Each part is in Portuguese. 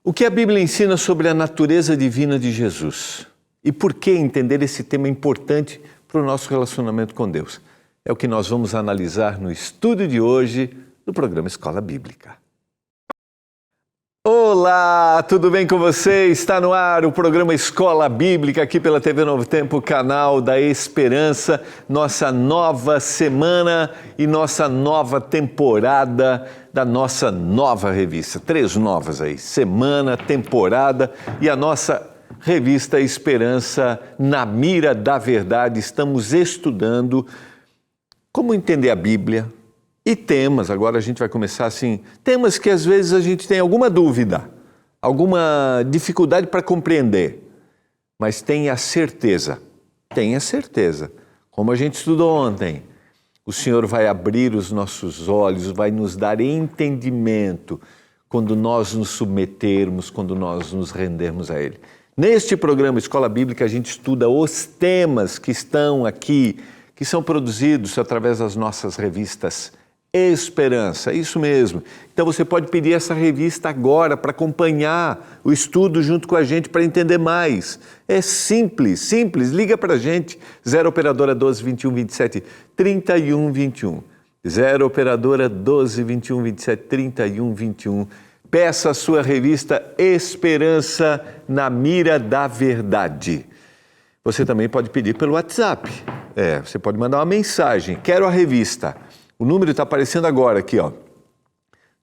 O que a Bíblia ensina sobre a natureza divina de Jesus? E por que entender esse tema importante para o nosso relacionamento com Deus? É o que nós vamos analisar no estudo de hoje do programa Escola Bíblica. Olá, tudo bem com você? Está no ar o programa Escola Bíblica aqui pela TV Novo Tempo, canal da Esperança, nossa nova semana e nossa nova temporada da nossa nova revista. 3 novas aí, semana, temporada e a nossa revista Esperança na Mira da Verdade. Estamos estudando como entender a Bíblia. E temas, agora a gente vai começar assim, temas que às vezes a gente tem alguma dúvida, alguma dificuldade para compreender, mas tenha certeza, como a gente estudou ontem, o Senhor vai abrir os nossos olhos, vai nos dar entendimento quando nós nos submetermos, quando nós nos rendermos a Ele. Neste programa Escola Bíblica a gente estuda os temas que estão aqui, que são produzidos através das nossas revistas Esperança, isso mesmo. Então você pode pedir essa revista agora para acompanhar o estudo junto com a gente para entender mais. É simples, liga para a gente, 0 operadora 12 21 27 31 21. 0 operadora 12 21 27 31 21. Peça a sua revista Esperança na Mira da Verdade. Você também pode pedir pelo WhatsApp. Você pode mandar uma mensagem, quero a revista. O número está aparecendo agora aqui, ó.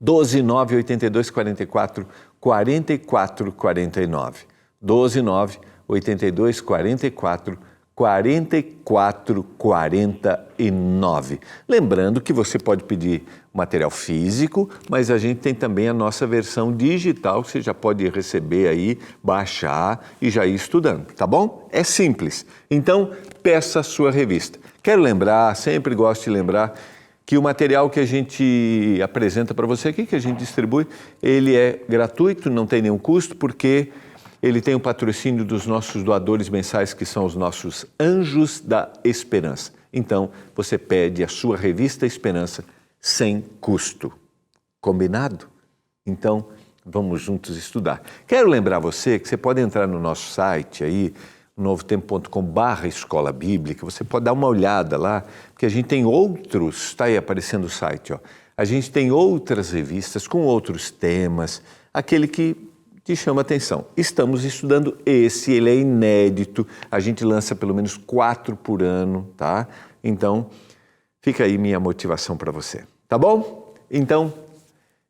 12 9 82 44 44 49. 12 9 82 44 44 49. Lembrando que você pode pedir material físico, mas a gente tem também a nossa versão digital que você já pode receber aí, baixar e já ir estudando, tá bom? É simples. Então, peça a sua revista. Quero lembrar, sempre gosto de lembrar, que o material que a gente apresenta para você aqui, que a gente distribui, ele é gratuito, não tem nenhum custo, porque ele tem o patrocínio dos nossos doadores mensais, que são os nossos Anjos da Esperança. Então, você pede a sua revista Esperança sem custo. Combinado? Então, vamos juntos estudar. Quero lembrar você que você pode entrar no nosso site aí, novotempo.com/escola bíblica, você pode dar uma olhada lá, porque a gente tem outros, está aí aparecendo o site, ó. A gente tem outras revistas com outros temas, aquele que te chama a atenção. Estamos estudando esse, ele é inédito, a gente lança pelo menos 4 por ano, tá? Então, fica aí minha motivação para você, tá bom? Então,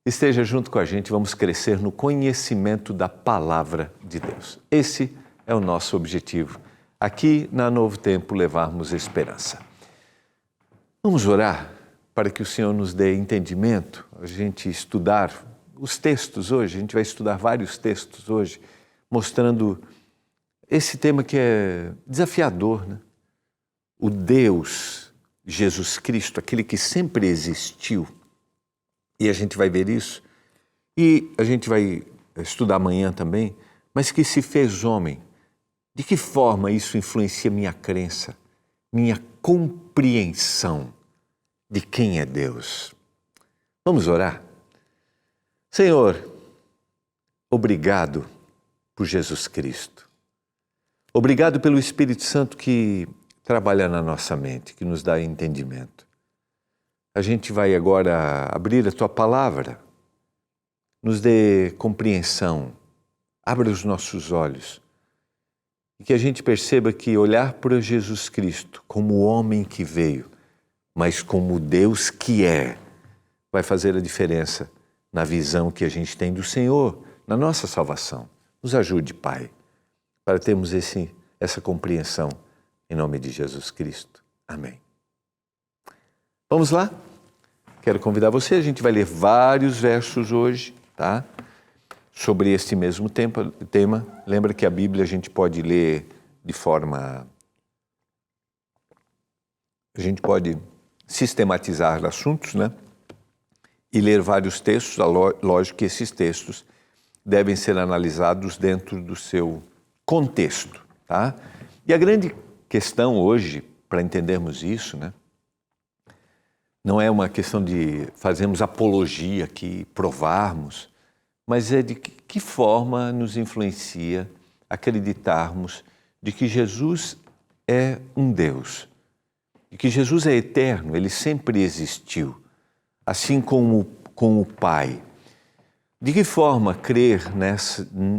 esteja junto com a gente, vamos crescer no conhecimento da Palavra de Deus. Esse é o nosso objetivo, aqui na Novo Tempo, levarmos esperança. Vamos orar para que o Senhor nos dê entendimento, a gente estudar os textos hoje, a gente vai estudar vários textos hoje, mostrando esse tema que é desafiador, né? O Deus, Jesus Cristo, aquele que sempre existiu, e a gente vai ver isso, e a gente vai estudar amanhã também, mas que se fez homem. De que forma isso influencia minha crença, minha compreensão de quem é Deus? Vamos orar? Senhor, obrigado por Jesus Cristo. Obrigado pelo Espírito Santo que trabalha na nossa mente, que nos dá entendimento. A gente vai agora abrir a Tua Palavra, nos dê compreensão, abra os nossos olhos, e que a gente perceba que olhar para Jesus Cristo como o homem que veio, mas como Deus que é, vai fazer a diferença na visão que a gente tem do Senhor, na nossa salvação. Nos ajude, Pai, para termos essa compreensão em nome de Jesus Cristo. Amém. Vamos lá? Quero convidar você, a gente vai ler vários versos hoje, tá? Sobre este mesmo tema. Lembra que a Bíblia a gente pode ler de forma... A gente pode sistematizar assuntos, né? E ler vários textos. Lógico que esses textos devem ser analisados dentro do seu contexto, tá? E a grande questão hoje, para entendermos isso, né? Não é uma questão de fazermos apologia aqui, provarmos, mas é de que forma nos influencia acreditarmos de que Jesus é um Deus, de que Jesus é eterno, Ele sempre existiu, assim como com o Pai. De que forma crer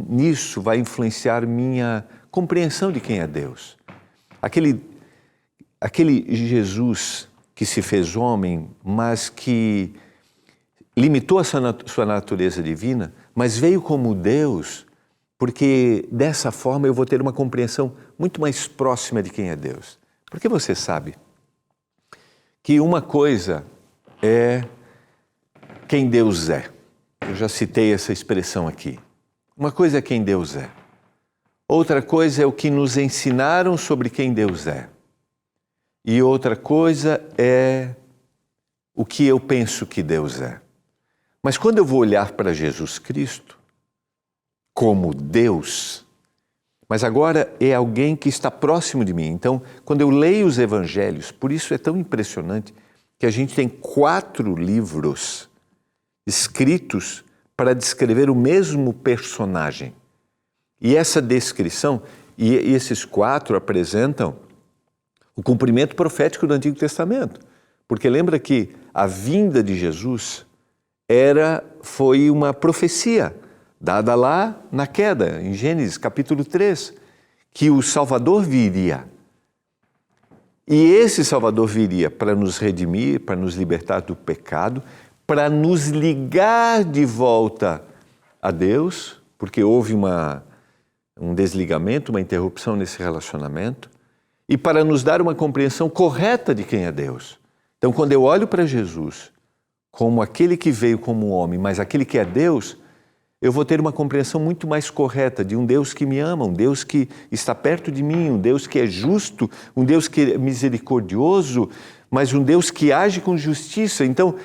nisso vai influenciar minha compreensão de quem é Deus? Aquele Jesus que se fez homem, mas que limitou a sua natureza divina, mas veio como Deus, porque dessa forma eu vou ter uma compreensão muito mais próxima de quem é Deus. Porque você sabe que uma coisa é quem Deus é. Eu já citei essa expressão aqui. Uma coisa é quem Deus é. Outra coisa é o que nos ensinaram sobre quem Deus é. E outra coisa é o que eu penso que Deus é. Mas quando eu vou olhar para Jesus Cristo como Deus, mas agora é alguém que está próximo de mim. Então, quando eu leio os evangelhos, por isso é tão impressionante que a gente tem 4 livros escritos para descrever o mesmo personagem. E essa descrição, e esses 4 apresentam o cumprimento profético do Antigo Testamento. Porque lembra que a vinda de Jesus foi uma profecia dada lá na queda, em Gênesis capítulo 3, que o Salvador viria. E esse Salvador viria para nos redimir, para nos libertar do pecado, para nos ligar de volta a Deus, porque houve um desligamento, uma interrupção nesse relacionamento, e para nos dar uma compreensão correta de quem é Deus. Então, quando eu olho para Jesus como aquele que veio como homem, mas aquele que é Deus, eu vou ter uma compreensão muito mais correta de um Deus que me ama, um Deus que está perto de mim, um Deus que é justo, um Deus que é misericordioso, mas um Deus que age com justiça. Então,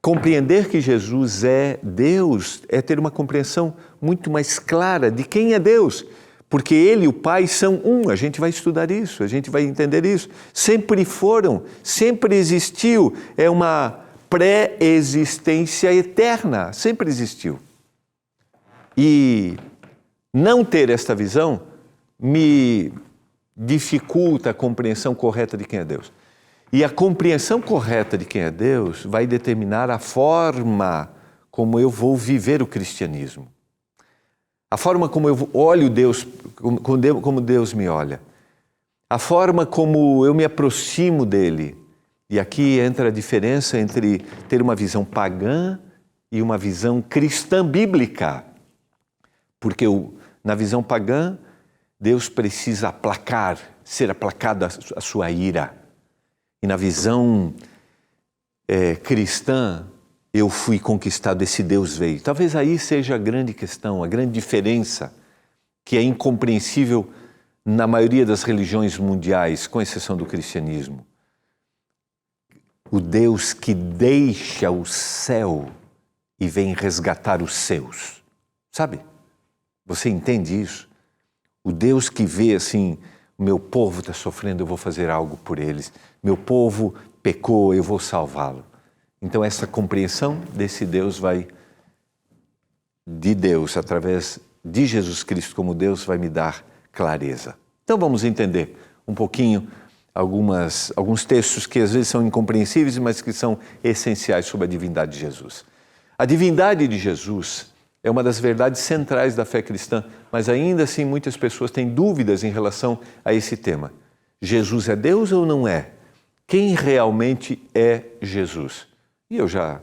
compreender que Jesus é Deus é ter uma compreensão muito mais clara de quem é Deus. Porque Ele e o Pai são um, a gente vai estudar isso, a gente vai entender isso. Sempre foram, sempre existiu, é uma pré-existência eterna, sempre existiu. E não ter esta visão me dificulta a compreensão correta de quem é Deus. E a compreensão correta de quem é Deus vai determinar a forma como eu vou viver o cristianismo. A forma como eu olho Deus, como Deus me olha. A forma como eu me aproximo dele. E aqui entra a diferença entre ter uma visão pagã e uma visão cristã bíblica. Porque na visão pagã, Deus precisa ser aplacada a sua ira. E na visão cristã, eu fui conquistado, esse Deus veio. Talvez aí seja a grande questão, a grande diferença, que é incompreensível na maioria das religiões mundiais, com exceção do cristianismo. O Deus que deixa o céu e vem resgatar os seus. Sabe? Você entende isso? O Deus que vê assim, meu povo está sofrendo, eu vou fazer algo por eles. Meu povo pecou, eu vou salvá-lo. Então essa compreensão desse Deus de Deus, através de Jesus Cristo como Deus, vai me dar clareza. Então vamos entender um pouquinho alguns textos que às vezes são incompreensíveis, mas que são essenciais sobre a divindade de Jesus. A divindade de Jesus é uma das verdades centrais da fé cristã, mas ainda assim muitas pessoas têm dúvidas em relação a esse tema. Jesus é Deus ou não é? Quem realmente é Jesus? E eu já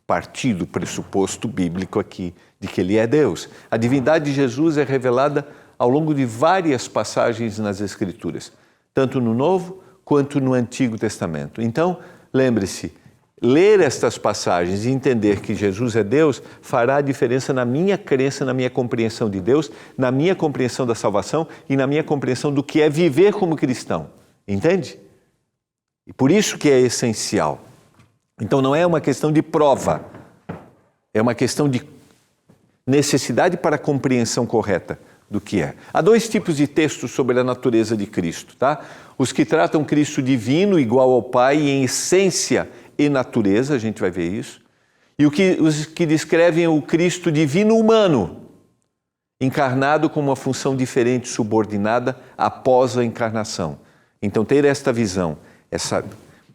parti do pressuposto bíblico aqui de que Ele é Deus. A divindade de Jesus é revelada ao longo de várias passagens nas Escrituras, tanto no Novo quanto no Antigo Testamento. Então, lembre-se, ler estas passagens e entender que Jesus é Deus fará a diferença na minha crença, na minha compreensão de Deus, na minha compreensão da salvação e na minha compreensão do que é viver como cristão. Entende? E por isso que é essencial. Então não é uma questão de prova, é uma questão de necessidade para a compreensão correta do que é. Há 2 tipos de textos sobre a natureza de Cristo, tá? Os que tratam Cristo divino, igual ao Pai, em essência e natureza, a gente vai ver isso. E os que descrevem o Cristo divino humano, encarnado com uma função diferente, subordinada após a encarnação. Então, ter esta visão,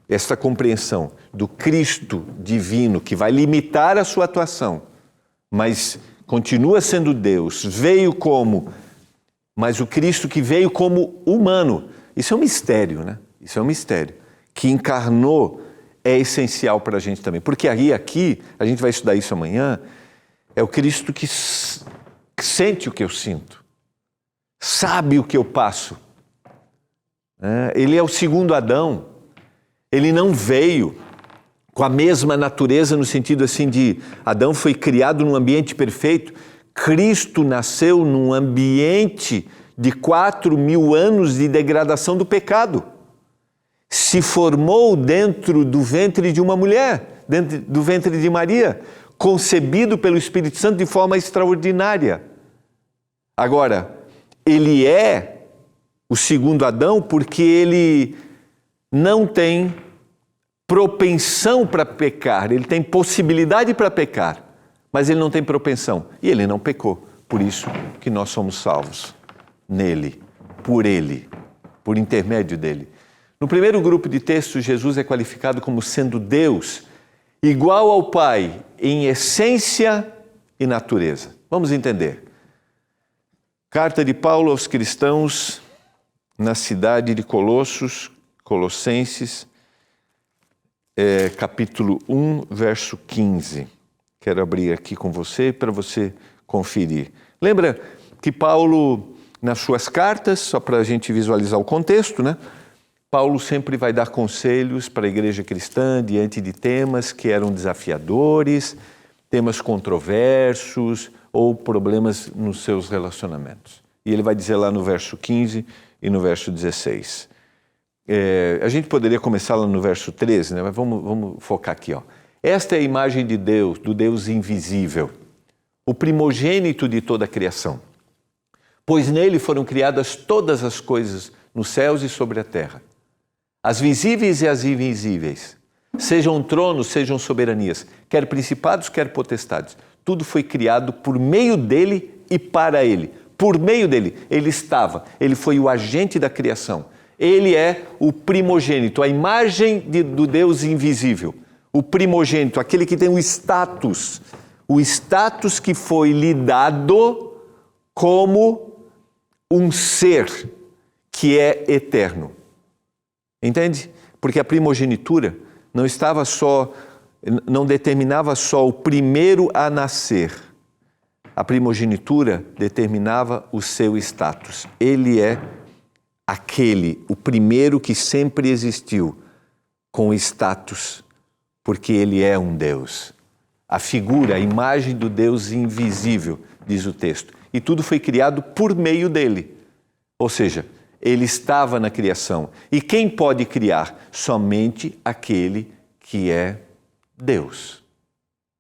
esta compreensão do Cristo divino, que vai limitar a sua atuação, mas continua sendo Deus, mas o Cristo que veio como humano. Isso é um mistério, né? Isso é um mistério. Que encarnou é essencial para a gente também. Porque aqui, a gente vai estudar isso amanhã, é o Cristo que sente o que eu sinto, sabe o que eu passo. Ele é o segundo Adão. Ele não veio com a mesma natureza no sentido assim de Adão foi criado num ambiente perfeito. Cristo nasceu num ambiente de 4.000 anos de degradação do pecado. Se formou dentro do ventre de uma mulher, dentro do ventre de Maria, concebido pelo Espírito Santo de forma extraordinária. Agora, ele é o segundo Adão porque ele não tem propensão para pecar, ele tem possibilidade para pecar, mas ele não tem propensão, e ele não pecou. Por isso que nós somos salvos nele, por intermédio dele. No primeiro grupo de textos, Jesus é qualificado como sendo Deus, igual ao Pai em essência e natureza. Vamos entender. Carta de Paulo aos cristãos na cidade de Colossenses, capítulo 1, verso 15. Quero abrir aqui com você para você conferir. Lembra que Paulo, nas suas cartas, só para a gente visualizar o contexto, né? Paulo sempre vai dar conselhos para a igreja cristã diante de temas que eram desafiadores, temas controversos ou problemas nos seus relacionamentos. E ele vai dizer lá no verso 15 e no verso 16. A gente poderia começar lá no verso 13, né? Mas vamos focar aqui. Esta é a imagem de Deus, do Deus invisível, o primogênito de toda a criação. Pois nele foram criadas todas as coisas nos céus e sobre a terra, as visíveis e as invisíveis, sejam tronos, sejam soberanias, quer principados, quer potestades. Tudo foi criado por meio dele e para ele. Por meio dele, ele estava, ele foi o agente da criação. Ele é o primogênito, a imagem do Deus invisível. O primogênito, aquele que tem o status que foi lhe dado como um ser que é eterno. Entende? Porque a primogenitura não determinava só o primeiro a nascer. A primogenitura determinava o seu status. Ele é o primeiro que sempre existiu com status, porque ele é um Deus. A figura, a imagem do Deus invisível, diz o texto. E tudo foi criado por meio dele. Ou seja, ele estava na criação. E quem pode criar? Somente aquele que é Deus.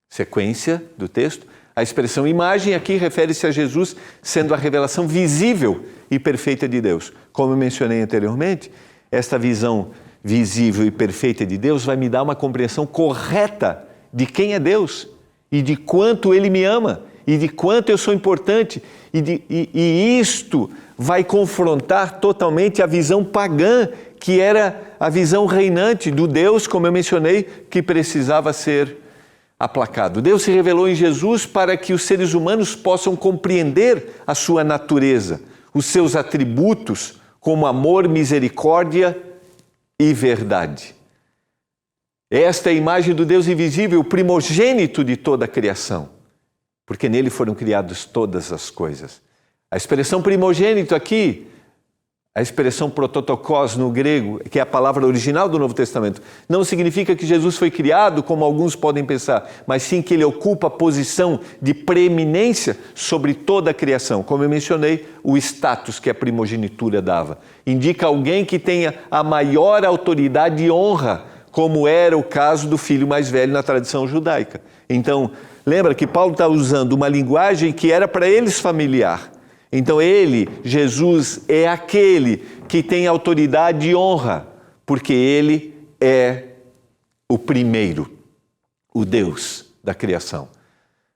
Sequência do texto. A expressão imagem aqui refere-se a Jesus sendo a revelação visível e perfeita de Deus. Como eu mencionei anteriormente, esta visão visível e perfeita de Deus vai me dar uma compreensão correta de quem é Deus e de quanto Ele me ama e de quanto eu sou importante. E isto vai confrontar totalmente a visão pagã, que era a visão reinante do Deus, como eu mencionei, que precisava ser aplacado. Deus se revelou em Jesus para que os seres humanos possam compreender a sua natureza, os seus atributos, como amor, misericórdia e verdade. Esta é a imagem do Deus invisível, o primogênito de toda a criação, porque nele foram criadas todas as coisas. A expressão primogênito aqui, a expressão prototokos no grego, que é a palavra original do Novo Testamento, não significa que Jesus foi criado, como alguns podem pensar, mas sim que ele ocupa a posição de preeminência sobre toda a criação. Como eu mencionei, o status que a primogenitura dava. Indica alguém que tenha a maior autoridade e honra, como era o caso do filho mais velho na tradição judaica. Então, lembra que Paulo está usando uma linguagem que era para eles familiar. Então ele, Jesus, é aquele que tem autoridade e honra, porque ele é o primeiro, o Deus da criação.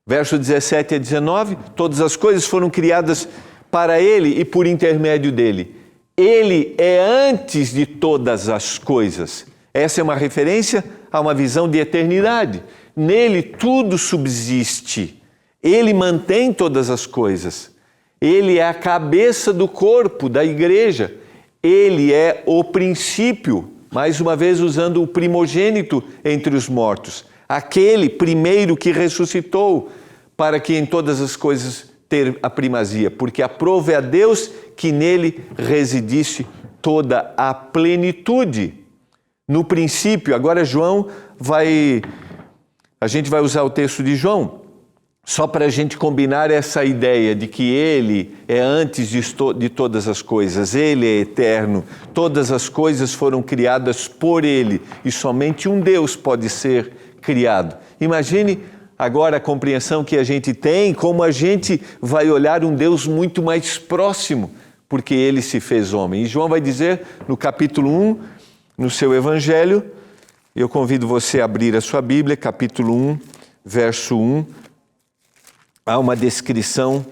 Verso 17 a 19, todas as coisas foram criadas para Ele e por intermédio dEle. Ele é antes de todas as coisas. Essa é uma referência a uma visão de eternidade. Nele tudo subsiste. Ele mantém todas as coisas. Ele é a cabeça do corpo, da igreja. Ele é o princípio, mais uma vez usando o primogênito entre os mortos. Aquele primeiro que ressuscitou, para que em todas as coisas ter a primazia. Porque aprove a Deus que nele residisse toda a plenitude. No princípio, agora João a gente vai usar o texto de João, só para a gente combinar essa ideia de que ele é antes de todas as coisas, ele é eterno, todas as coisas foram criadas por ele e somente um Deus pode ser criado. Imagine agora a compreensão que a gente tem, como a gente vai olhar um Deus muito mais próximo, porque ele se fez homem. E João vai dizer no capítulo 1, no seu evangelho, eu convido você a abrir a sua Bíblia, capítulo 1, verso 1, há uma descrição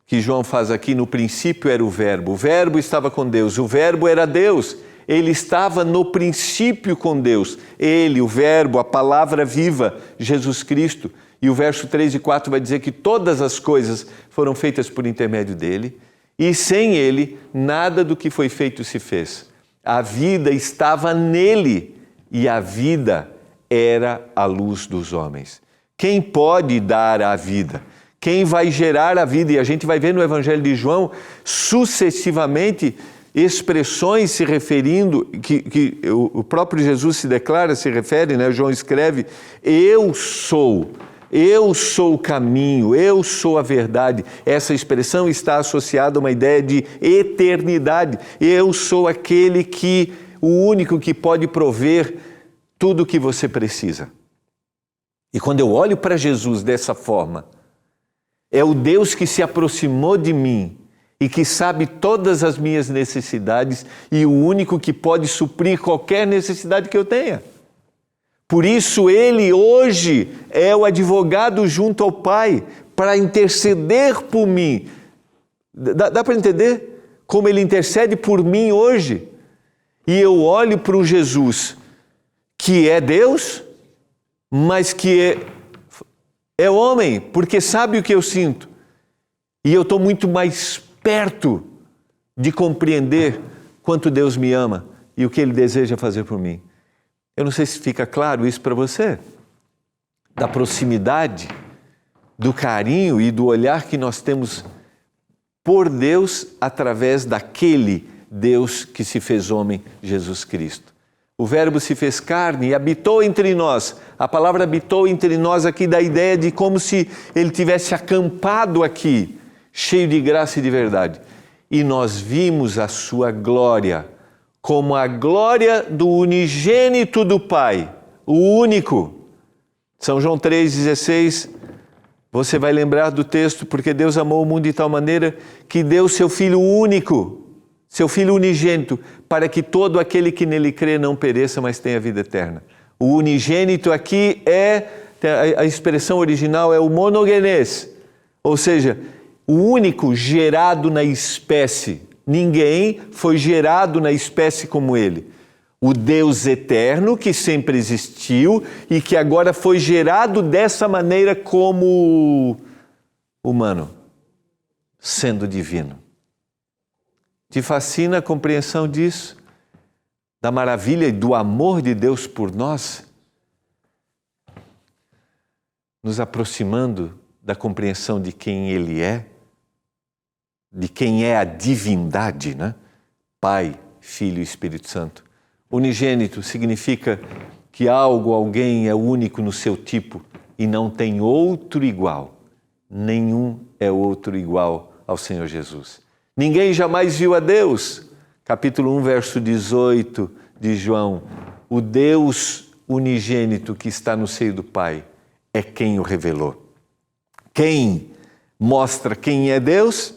que João faz aqui. No princípio era o Verbo estava com Deus, o Verbo era Deus, ele estava no princípio com Deus, ele, o Verbo, a palavra viva, Jesus Cristo. E o verso 3 e 4 vai dizer que todas as coisas foram feitas por intermédio dele, e sem ele, nada do que foi feito se fez. A vida estava nele, e a vida era a luz dos homens. Quem pode dar a vida? Quem vai gerar a vida? E a gente vai ver no Evangelho de João, sucessivamente, expressões se referindo, que o próprio Jesus se declara, se refere, né? João escreve, eu sou o caminho, eu sou a verdade. Essa expressão está associada a uma ideia de eternidade. Eu sou o único que pode prover tudo o que você precisa. E quando eu olho para Jesus dessa forma, é o Deus que se aproximou de mim e que sabe todas as minhas necessidades e o único que pode suprir qualquer necessidade que eu tenha. Por isso ele hoje é o advogado junto ao Pai para interceder por mim. Dá para entender como ele intercede por mim hoje? E eu olho para o Jesus que é Deus, mas que é homem, porque sabe o que eu sinto. E eu estou muito mais perto de compreender quanto Deus me ama e o que Ele deseja fazer por mim. Eu não sei se fica claro isso para você, da proximidade, do carinho e do olhar que nós temos por Deus através daquele Deus que se fez homem, Jesus Cristo. O Verbo se fez carne e habitou entre nós. A palavra habitou entre nós aqui dá a ideia de como se Ele tivesse acampado aqui, cheio de graça e de verdade. E nós vimos a sua glória, como a glória do unigênito do Pai, o único. São João 3,16, você vai lembrar do texto, porque Deus amou o mundo de tal maneira que deu seu Filho único, seu Filho unigênito, para que todo aquele que nele crê não pereça, mas tenha vida eterna. O unigênito aqui a expressão original é o monogenes, ou seja, o único gerado na espécie. Ninguém foi gerado na espécie como ele. O Deus eterno que sempre existiu e que agora foi gerado dessa maneira como humano, sendo divino. Te fascina a compreensão disso? Da maravilha e do amor de Deus por nós? Nos aproximando da compreensão de quem Ele é, de quem é a divindade, né? Pai, Filho e Espírito Santo. Unigênito significa que alguém é único no seu tipo e não tem outro igual. Nenhum é outro igual ao Senhor Jesus. Ninguém jamais viu a Deus. Capítulo 1, verso 18 de João. O Deus unigênito que está no seio do Pai é quem o revelou. Quem mostra quem é Deus?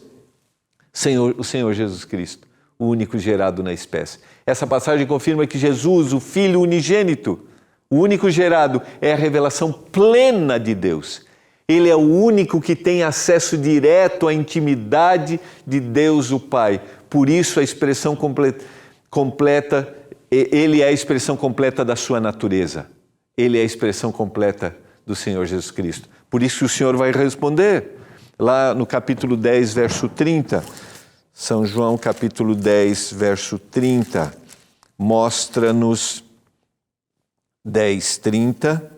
O Senhor Jesus Cristo, o único gerado na espécie. Essa passagem confirma que Jesus, o Filho unigênito, O único gerado é a revelação plena de Deus. Ele é o único que tem acesso direto à intimidade de Deus, o Pai. Por isso a expressão completa, ele é a expressão completa da sua natureza. Ele é a expressão completa do Senhor Jesus Cristo. Por isso o Senhor vai responder lá no capítulo 10, verso 30. São João, capítulo 10, verso 30, mostra-nos 10, 30.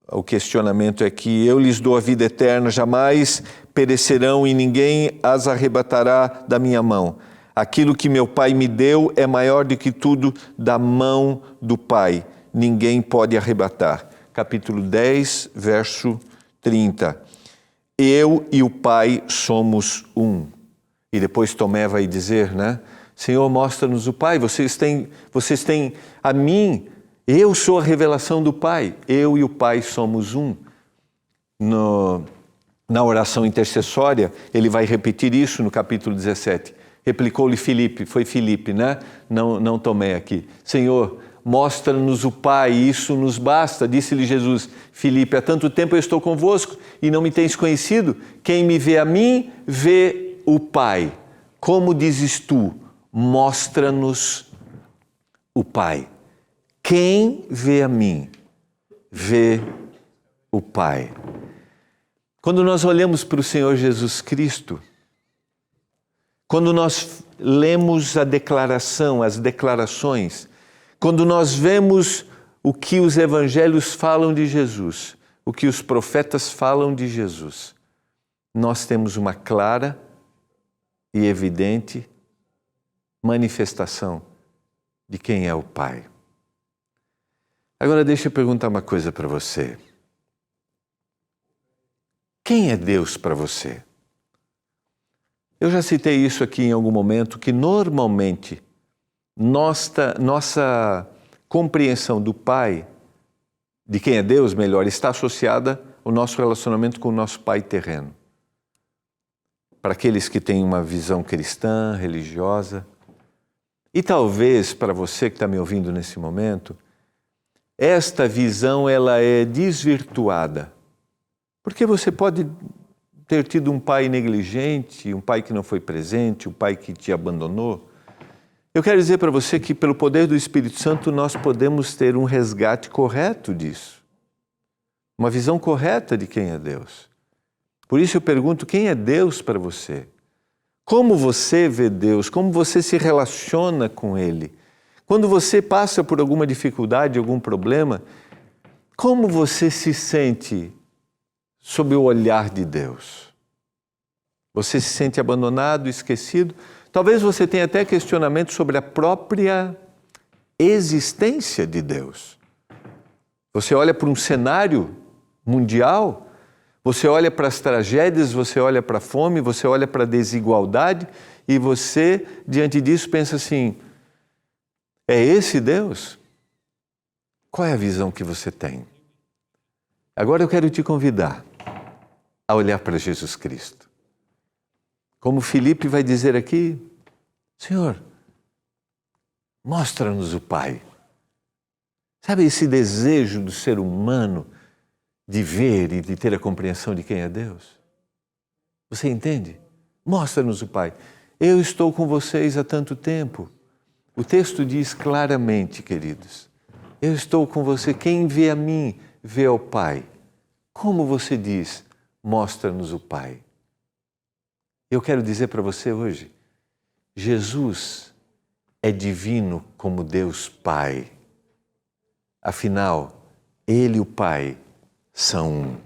O questionamento é que eu lhes dou a vida eterna, jamais perecerão e ninguém as arrebatará da minha mão. Aquilo que meu Pai me deu é maior do que tudo da mão do Pai. Ninguém pode arrebatar. Capítulo 10, verso 30. Eu e o Pai somos um. E depois Tomé vai dizer, né? Senhor, mostra-nos o Pai. Vocês têm a mim. Eu sou a revelação do Pai. Eu e o Pai somos um. Na oração intercessória, ele vai repetir isso no capítulo 17. Replicou-lhe Filipe, foi Filipe, né? Não Tomé aqui. Senhor, mostra-nos o Pai, isso nos basta. Disse-lhe Jesus, Filipe, há tanto tempo eu estou convosco e não me tens conhecido. Quem me vê a mim, vê o Pai. Como dizes tu, mostra-nos o Pai. Quem vê a mim, vê o Pai. Quando nós olhamos para o Senhor Jesus Cristo, quando nós lemos a declaração, as declarações, quando nós vemos o que os evangelhos falam de Jesus, o que os profetas falam de Jesus, nós temos uma clara e evidente manifestação de quem é o Pai. Agora deixa eu perguntar uma coisa para você. Quem é Deus para você? Eu já citei isso aqui em algum momento, que normalmente nossa compreensão do Pai, de quem é Deus, melhor, está associada ao nosso relacionamento com o nosso Pai terreno. Para aqueles que têm uma visão cristã, religiosa. E talvez para você que está me ouvindo nesse momento, esta visão ela é desvirtuada. Porque você pode ter tido um pai negligente, um pai que não foi presente, um pai que te abandonou. Eu quero dizer para você que pelo poder do Espírito Santo nós podemos ter um resgate correto disso. Uma visão correta de quem é Deus. Por isso eu pergunto, quem é Deus para você? Como você vê Deus? Como você se relaciona com Ele? Quando você passa por alguma dificuldade, algum problema, como você se sente sob o olhar de Deus? Você se sente abandonado, esquecido? Talvez você tenha até questionamento sobre a própria existência de Deus. Você olha para um cenário mundial, você olha para as tragédias, você olha para a fome, você olha para a desigualdade e você, diante disso, pensa assim, é esse Deus? Qual é a visão que você tem? Agora eu quero te convidar a olhar para Jesus Cristo. Como Filipe vai dizer aqui, Senhor, mostra-nos o Pai. Sabe esse desejo do ser humano de ver e de ter a compreensão de quem é Deus? Você entende? Mostra-nos o Pai. Eu estou com vocês há tanto tempo. O texto diz claramente, queridos, eu estou com você, quem vê a mim, vê ao Pai. Como você diz, mostra-nos o Pai. Eu quero dizer para você hoje, Jesus é divino como Deus Pai. Afinal, Ele e o Pai são um.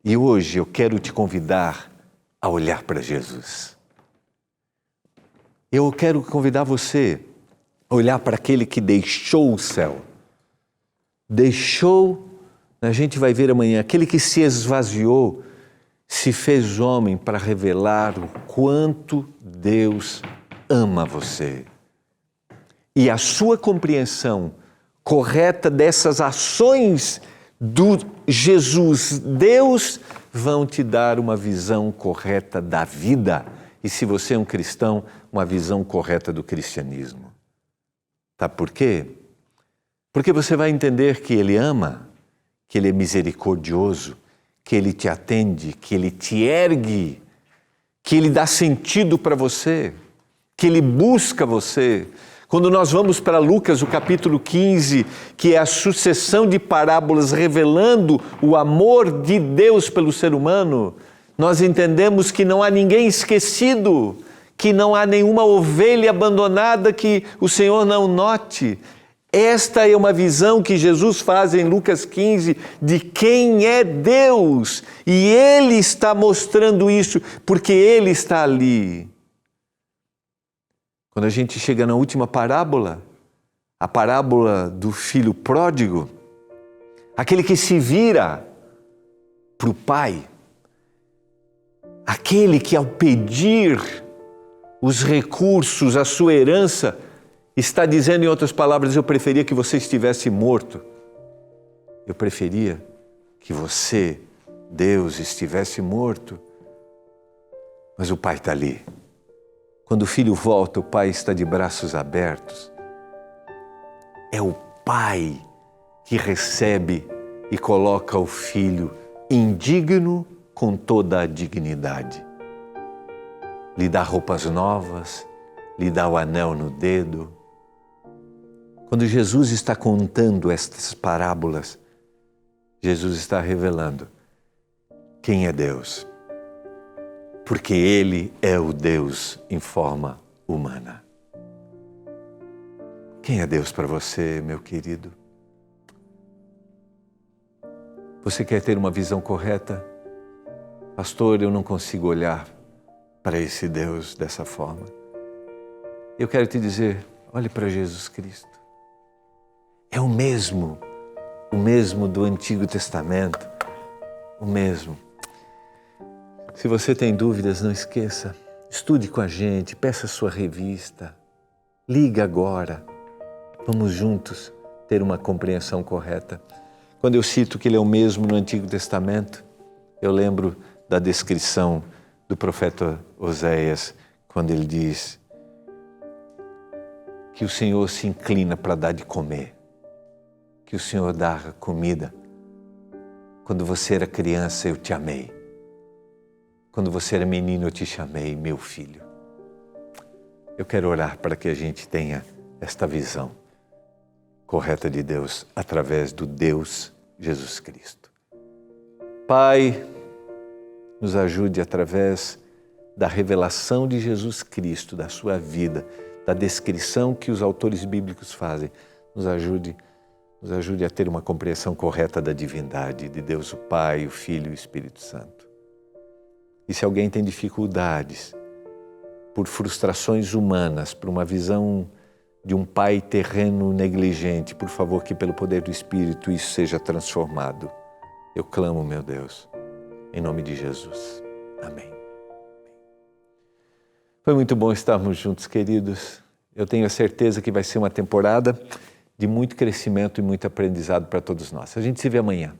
E hoje eu quero te convidar a olhar para Jesus. Eu quero convidar você a olhar para aquele que deixou o céu. Deixou, a gente vai ver amanhã, aquele que se esvaziou, se fez homem para revelar o quanto Deus ama você. E a sua compreensão correta dessas ações do Jesus, Deus, vão te dar uma visão correta da vida. E se você é um cristão, uma visão correta do cristianismo. Tá por quê? Porque você vai entender que Ele ama, que Ele é misericordioso, que Ele te atende, que Ele te ergue, que Ele dá sentido para você, que Ele busca você. Quando nós vamos para Lucas, o capítulo 15, que é a sucessão de parábolas revelando o amor de Deus pelo ser humano, nós entendemos que não há ninguém esquecido, que não há nenhuma ovelha abandonada que o Senhor não note. Esta é uma visão que Jesus faz em Lucas 15 de quem é Deus. E Ele está mostrando isso porque Ele está ali. Quando a gente chega na última parábola, a parábola do filho pródigo, aquele que se vira para o pai, aquele que ao pedir os recursos, a sua herança, está dizendo em outras palavras, eu preferia que você estivesse morto. Eu preferia que você, Deus, estivesse morto. Mas o pai está ali. Quando o filho volta, o pai está de braços abertos. É o pai que recebe e coloca o filho indigno com toda a dignidade. Lhe dá roupas novas, lhe dá o anel no dedo. Quando Jesus está contando estas parábolas, Jesus está revelando quem é Deus. Porque Ele é o Deus em forma humana. Quem é Deus para você, meu querido? Você quer ter uma visão correta? Pastor, eu não consigo olhar para esse Deus dessa forma. Eu quero te dizer, olhe para Jesus Cristo. É o mesmo do Antigo Testamento, o mesmo. Se você tem dúvidas, não esqueça, estude com a gente, peça sua revista, liga agora, vamos juntos ter uma compreensão correta. Quando eu cito que Ele é o mesmo no Antigo Testamento, eu lembro da descrição do profeta Oséias, quando ele diz que o Senhor se inclina para dar de comer, que o Senhor dá comida. Quando você era criança, eu te amei. Quando você era menino, eu te chamei, meu filho. Eu quero orar para que a gente tenha esta visão correta de Deus através do Deus Jesus Cristo. Pai, nos ajude através da revelação de Jesus Cristo, da sua vida, da descrição que os autores bíblicos fazem. Nos ajude a ter uma compreensão correta da divindade de Deus, o Pai, o Filho e o Espírito Santo. E se alguém tem dificuldades por frustrações humanas, por uma visão de um pai terreno negligente, por favor, que pelo poder do Espírito isso seja transformado. Eu clamo, meu Deus, em nome de Jesus. Amém. Foi muito bom estarmos juntos, queridos. Eu tenho a certeza que vai ser uma temporada de muito crescimento e muito aprendizado para todos nós. A gente se vê amanhã.